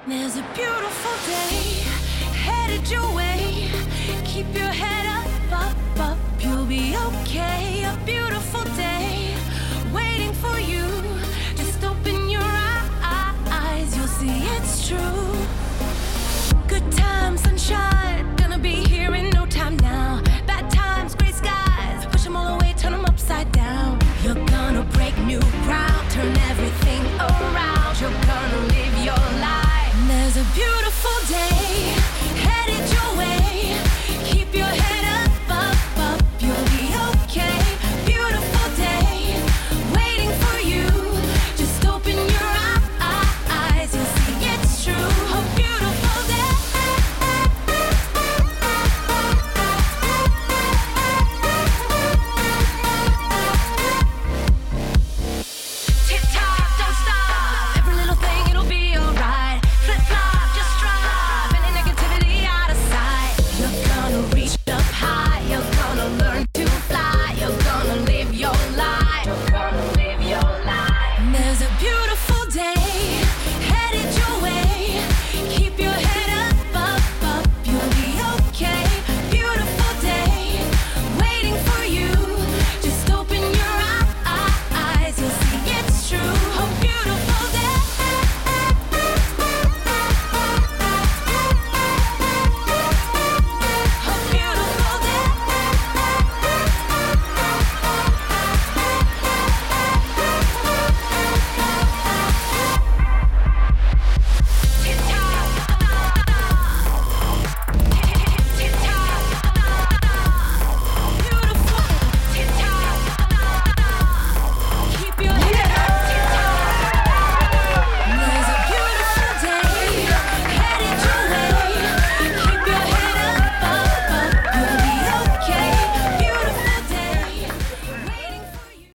There's a beautiful day headed your way. Keep your head up, up, up. You'll be okay. A beautiful day waiting for you. Just open your eyes. You'll see it's true.